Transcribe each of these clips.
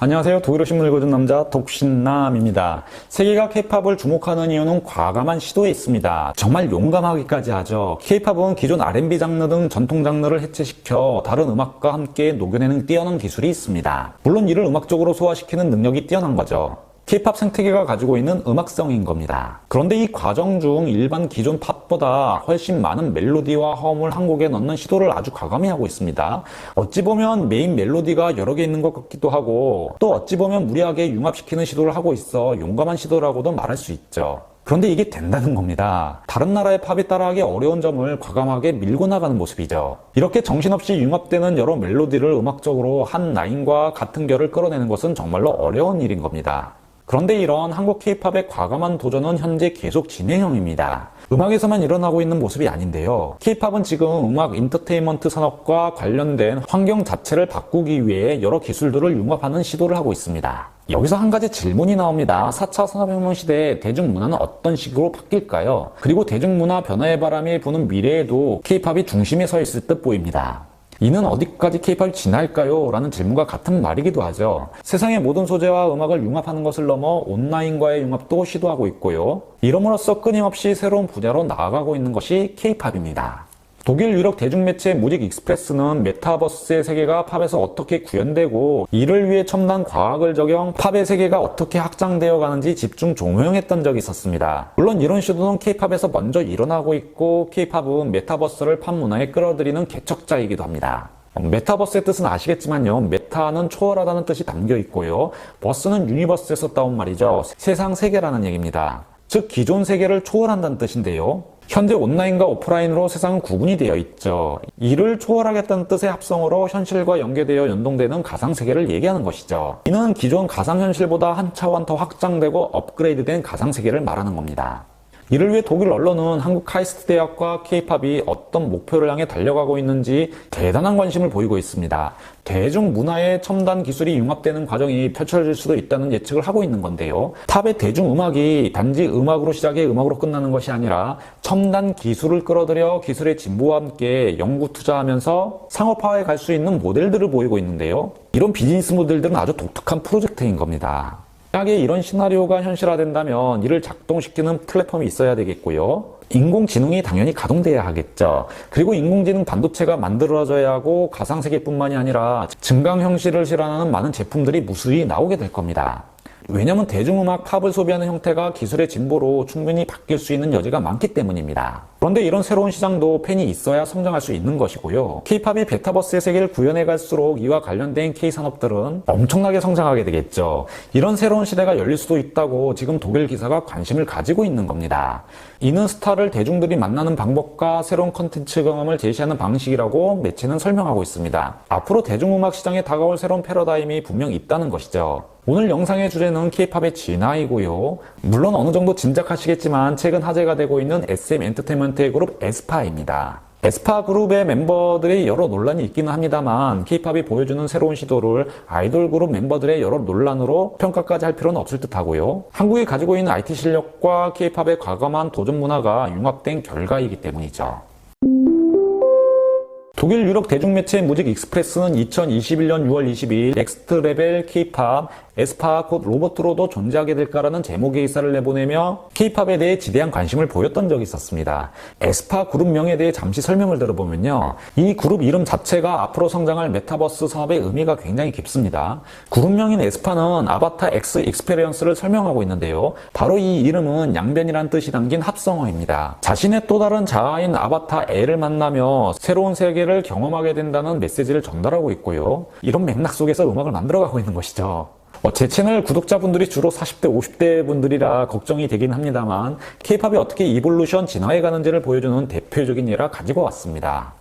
안녕하세요. 독일어 신문 읽어준 남자 독신남입니다. 세계가 K-팝을 주목하는 이유는 과감한 시도에 있습니다. 정말 용감하기까지 하죠. K-팝은 기존 R&B 장르 등 전통 장르를 해체시켜 다른 음악과 함께 녹여내는 뛰어난 기술이 있습니다. 물론 이를 음악적으로 소화시키는 능력이 뛰어난 거죠. K-팝 생태계가 가지고 있는 음악성인 겁니다. 그런데 이 과정 중 일반 기존 팝보다 훨씬 많은 멜로디와 허음을 한 곡에 넣는 시도를 아주 과감히 하고 있습니다. 어찌 보면 메인 멜로디가 여러 개 있는 것 같기도 하고, 또 어찌 보면 무리하게 융합시키는 시도를 하고 있어 용감한 시도라고도 말할 수 있죠. 그런데 이게 된다는 겁니다. 다른 나라의 팝이 따라하기 어려운 점을 과감하게 밀고 나가는 모습이죠. 이렇게 정신없이 융합되는 여러 멜로디를 음악적으로 한 라인과 같은 결을 끌어내는 것은 정말로 어려운 일인 겁니다. 그런데 이런 한국 K-팝의 과감한 도전은 현재 계속 진행형입니다. 음악에서만 일어나고 있는 모습이 아닌데요. K-팝은 지금 음악 인터테인먼트 산업과 관련된 환경 자체를 바꾸기 위해 여러 기술들을 융합하는 시도를 하고 있습니다. 여기서 한 가지 질문이 나옵니다. 4차 산업혁명 시대에 대중문화는 어떤 식으로 바뀔까요? 그리고 대중문화 변화의 바람이 부는 미래에도 K-팝이 중심에 서 있을 듯 보입니다. 이는 어디까지 K-팝이 진화할까요? 라는 질문과 같은 말이기도 하죠. 세상의 모든 소재와 음악을 융합하는 것을 넘어 온라인과의 융합도 시도하고 있고요. 이름으로써 끊임없이 새로운 분야로 나아가고 있는 것이 K-팝입니다. 독일 유력 대중매체 무직 익스프레스는 메타버스의 세계가 팝에서 어떻게 구현되고 이를 위해 첨단 과학을 적용 팝의 세계가 어떻게 확장되어 가는지 집중 조명했던 적이 있었습니다. 물론 이런 시도는 K-팝에서 먼저 일어나고 있고 K-팝은 메타버스를 팝 문화에 끌어들이는 개척자이기도 합니다. 메타버스의 뜻은 아시겠지만요. 메타는 초월하다는 뜻이 담겨 있고요. 버스는 유니버스에서 따온 말이죠. 세상 세계라는 얘기입니다. 즉 기존 세계를 초월한다는 뜻인데요. 현재 온라인과 오프라인으로 세상은 구분이 되어 있죠. 이를 초월하겠다는 뜻의 합성어로 현실과 연계되어 연동되는 가상세계를 얘기하는 것이죠. 이는 기존 가상현실보다 한 차원 더 확장되고 업그레이드된 가상세계를 말하는 겁니다. 이를 위해 독일 언론은 한국 카이스트 대학과 K-팝이 어떤 목표를 향해 달려가고 있는지 대단한 관심을 보이고 있습니다. 대중문화의 첨단 기술이 융합되는 과정이 펼쳐질 수도 있다는 예측을 하고 있는 건데요. 팝의 대중음악이 단지 음악으로 시작해 음악으로 끝나는 것이 아니라 첨단 기술을 끌어들여 기술의 진보와 함께 연구 투자하면서 상업화해 갈 수 있는 모델들을 보이고 있는데요. 이런 비즈니스 모델들은 아주 독특한 프로젝트인 겁니다. 만약에 이런 시나리오가 현실화된다면 이를 작동시키는 플랫폼이 있어야 되겠고요. 인공지능이 당연히 가동돼야 하겠죠. 그리고 인공지능 반도체가 만들어져야 하고 가상세계뿐만이 아니라 증강현실을 실현하는 많은 제품들이 무수히 나오게 될 겁니다. 왜냐하면 대중음악 팝을 소비하는 형태가 기술의 진보로 충분히 바뀔 수 있는 여지가 많기 때문입니다. 그런데 이런 새로운 시장도 팬이 있어야 성장할 수 있는 것이고요. K-팝이 메타버스의 세계를 구현해 갈수록 이와 관련된 K-산업들은 엄청나게 성장하게 되겠죠. 이런 새로운 시대가 열릴 수도 있다고 지금 독일 기사가 관심을 가지고 있는 겁니다. 이는 스타를 대중들이 만나는 방법과 새로운 컨텐츠 경험을 제시하는 방식이라고 매체는 설명하고 있습니다. 앞으로 대중음악 시장에 다가올 새로운 패러다임이 분명 있다는 것이죠. 오늘 영상의 주제는 K-팝의 진화이고요. 물론 어느 정도 짐작하시겠지만 최근 화제가 되고 있는 SM 엔터테인먼트의 그룹 에스파입니다. 에스파 그룹의 멤버들이 여러 논란이 있기는 합니다만 K-팝이 보여주는 새로운 시도를 아이돌 그룹 멤버들의 여러 논란으로 평가까지 할 필요는 없을 듯 하고요. 한국이 가지고 있는 IT 실력과 K-팝의 과감한 도전 문화가 융합된 결과이기 때문이죠. 독일 유력 대중매체 무직 익스프레스는 2021년 6월 22일 넥스트 레벨 K-팝 에스파 곧 로봇으로도 존재하게 될까라는 제목의 기사를 내보내며 K-팝에 대해 지대한 관심을 보였던 적이 있었습니다. 에스파 그룹명에 대해 잠시 설명을 들어보면요. 이 그룹 이름 자체가 앞으로 성장할 메타버스 사업의 의미가 굉장히 깊습니다. 그룹명인 에스파는 아바타 X 익스페리언스를 설명하고 있는데요. 바로 이 이름은 양변이란 뜻이 담긴 합성어입니다. 자신의 또 다른 자아인 아바타 L을 만나며 새로운 세계를 경험하게 된다는 메시지를 전달하고 있고요. 이런 맥락 속에서 음악을 만들어가고 있는 것이죠. 제 채널 구독자분들이 주로 40대, 50대 분들이라 걱정이 되긴 합니다만 K-팝이 어떻게 이볼루션 진화해 가는지를 보여주는 대표적인 예라 가지고 왔습니다.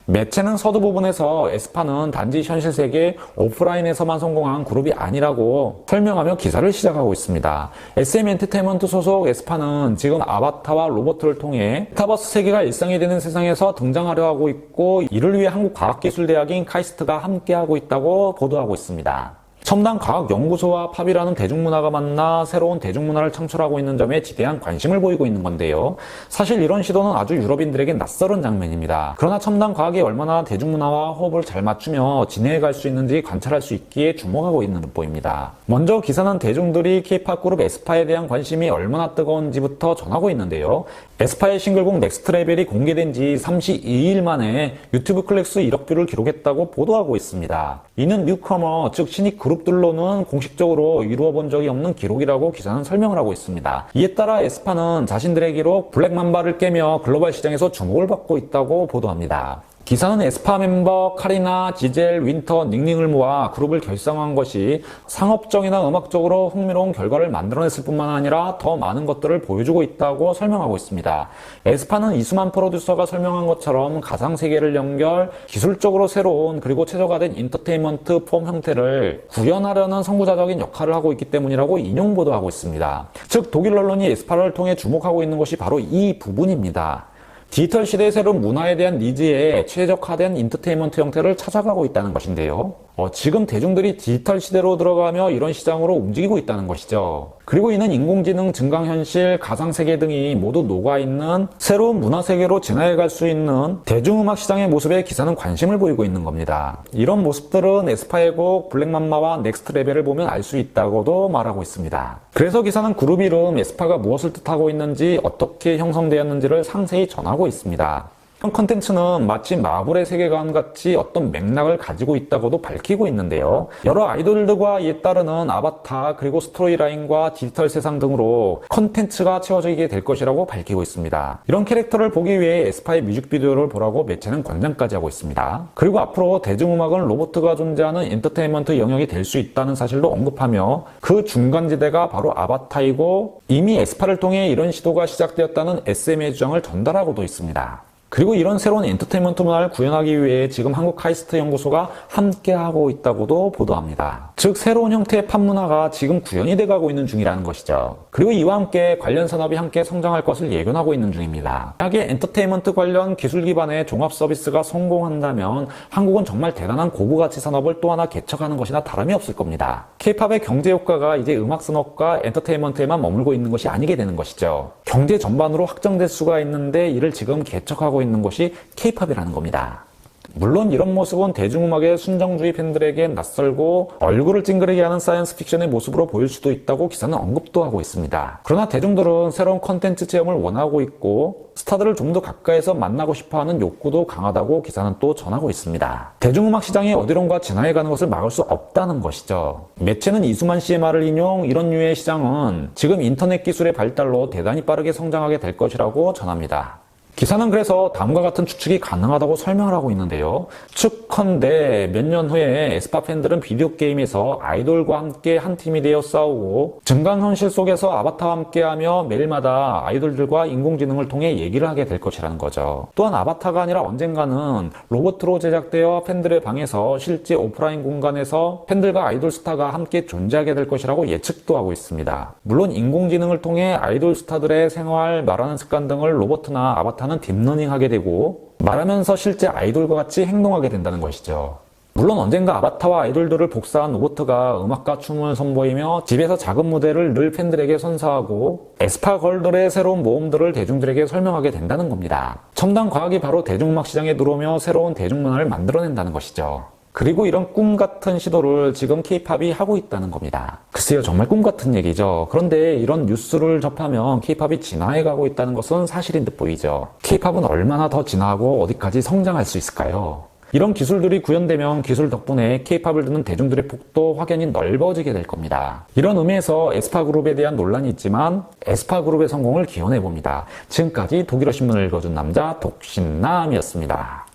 매체는 서두 부분에서 에스파는 단지 현실 세계 오프라인에서만 성공한 그룹이 아니라고 설명하며 기사를 시작하고 있습니다. SM 엔터테인먼트 소속 에스파는 지금 아바타와 로봇을 통해 메타버스 세계가 일상이 되는 세상에서 등장하려 하고 있고 이를 위해 한국과학기술대학인 카이스트가 함께하고 있다고 보도하고 있습니다. 첨단 과학연구소와 팝이라는 대중문화가 만나 새로운 대중문화를 창출하고 있는 점에 지대한 관심을 보이고 있는 건데요. 사실 이런 시도는 아주 유럽인들에게 낯설은 장면입니다. 그러나 첨단 과학이 얼마나 대중문화와 호흡을 잘 맞추며 진행해갈 수 있는지 관찰할 수 있기에 주목하고 있는 듯보입니다. 먼저 기사는 대중들이 K-POP 그룹 에스파에 대한 관심이 얼마나 뜨거운지부터 전하고 있는데요. 에스파의 싱글곡 넥스트 레벨이 공개된 지 32일 만에 유튜브 클릭수 1억 뷰를 기록했다고 보도하고 있습니다. 이는 뉴커머, 즉 신입 그룹들로는 공식적으로 이루어 본 적이 없는 기록이라고 기사는 설명을 하고 있습니다. 이에 따라 에스파는 자신들의 기록 블랙맘바를 깨며 글로벌 시장에서 주목을 받고 있다고 보도합니다. 기사는 에스파 멤버 카리나, 지젤, 윈터, 닝닝을 모아 그룹을 결성한 것이 상업적이나 음악적으로 흥미로운 결과를 만들어냈을 뿐만 아니라 더 많은 것들을 보여주고 있다고 설명하고 있습니다. 에스파는 이수만 프로듀서가 설명한 것처럼 가상세계를 연결, 기술적으로 새로운 그리고 최적화된 인터테인먼트 폼 형태를 구현하려는 선구자적인 역할을 하고 있기 때문이라고 인용 보도하고 있습니다. 즉 독일 언론이 에스파를 통해 주목하고 있는 것이 바로 이 부분입니다. 디지털 시대의 새로운 문화에 대한 니즈에 최적화된 인터테인먼트 형태를 찾아가고 있다는 것인데요. 지금 대중들이 디지털 시대로 들어가며 이런 시장으로 움직이고 있다는 것이죠. 그리고 이는 인공지능, 증강현실, 가상세계 등이 모두 녹아있는 새로운 문화세계로 진화해갈 수 있는 대중음악 시장의 모습에 기사는 관심을 보이고 있는 겁니다. 이런 모습들은 에스파의 곡 블랙맘마와 넥스트 레벨을 보면 알 수 있다고도 말하고 있습니다. 그래서 기사는 그룹 이름 에스파가 무엇을 뜻하고 있는지, 어떻게 형성되었는지를 상세히 전하고 있습니다. 이런 컨텐츠는 마치 마블의 세계관 같이 어떤 맥락을 가지고 있다고도 밝히고 있는데요. 여러 아이돌들과 이에 따르는 아바타 그리고 스토리라인과 디지털 세상 등으로 컨텐츠가 채워지게 될 것이라고 밝히고 있습니다. 이런 캐릭터를 보기 위해 에스파의 뮤직비디오를 보라고 매체는 권장까지 하고 있습니다. 그리고 앞으로 대중음악은 로봇가 존재하는 엔터테인먼트 영역이 될 수 있다는 사실도 언급하며 그 중간지대가 바로 아바타이고 이미 에스파를 통해 이런 시도가 시작되었다는 SM의 주장을 전달하고도 있습니다. 그리고 이런 새로운 엔터테인먼트 문화를 구현하기 위해 지금 한국 카이스트 연구소가 함께하고 있다고도 보도합니다. 즉 새로운 형태의 팝 문화가 지금 구현이 돼가고 있는 중이라는 것이죠. 그리고 이와 함께 관련 산업이 함께 성장할 것을 예견하고 있는 중입니다. 만약에 엔터테인먼트 관련 기술 기반의 종합 서비스가 성공한다면 한국은 정말 대단한 고부가치 산업을 또 하나 개척하는 것이나 다름이 없을 겁니다. K-팝의 경제 효과가 이제 음악 산업과 엔터테인먼트에만 머물고 있는 것이 아니게 되는 것이죠. 경제 전반으로 확장될 수가 있는데 이를 지금 개척하고 있는 것이 K-팝이라는 겁니다. 물론 이런 모습은 대중음악의 순정주의 팬들에게 낯설고 얼굴을 찡그리게 하는 사이언스 픽션의 모습으로 보일 수도 있다고 기사는 언급도 하고 있습니다. 그러나 대중들은 새로운 컨텐츠 체험을 원하고 있고 스타들을 좀 더 가까이서 만나고 싶어하는 욕구도 강하다고 기사는 또 전하고 있습니다. 대중음악 시장이 어디론가 진화해가는 것을 막을 수 없다는 것이죠. 매체는 이수만 씨의 말을 인용, 이런 류의 시장은 지금 인터넷 기술의 발달로 대단히 빠르게 성장하게 될 것이라고 전합니다. 기사는 그래서 다음과 같은 추측이 가능하다고 설명을 하고 있는데요. 측컨대 몇 년 후에 에스파 팬들은 비디오 게임에서 아이돌과 함께 한 팀이 되어 싸우고 증강현실 속에서 아바타와 함께하며 매일마다 아이돌들과 인공지능을 통해 얘기를 하게 될 것이라는 거죠. 또한 아바타가 아니라 언젠가는 로봇으로 제작되어 팬들의 방에서 실제 오프라인 공간에서 팬들과 아이돌 스타가 함께 존재하게 될 것이라고 예측도 하고 있습니다. 물론 인공지능을 통해 아이돌 스타들의 생활, 말하는 습관 등을 로봇이나 아바타는 딥러닝하게 되고 말하면서 실제 아이돌과 같이 행동하게 된다는 것이죠. 물론 언젠가 아바타와 아이돌들을 복사한 로봇가 음악과 춤을 선보이며 집에서 작은 무대를 늘 팬들에게 선사하고 에스파 걸들의 새로운 모험들을 대중들에게 설명하게 된다는 겁니다. 첨단 과학이 바로 대중음악 시장에 들어오며 새로운 대중문화를 만들어낸다는 것이죠. 그리고 이런 꿈같은 시도를 지금 K-팝이 하고 있다는 겁니다. 글쎄요, 정말 꿈같은 얘기죠. 그런데 이런 뉴스를 접하면 K-팝이 진화해가고 있다는 것은 사실인 듯 보이죠. K-팝은 얼마나 더 진화하고 어디까지 성장할 수 있을까요? 이런 기술들이 구현되면 기술 덕분에 K-팝을 듣는 대중들의 폭도 확연히 넓어지게 될 겁니다. 이런 의미에서 에스파 그룹에 대한 논란이 있지만 에스파 그룹의 성공을 기원해봅니다. 지금까지 독일어 신문을 읽어준 남자 독신남이었습니다.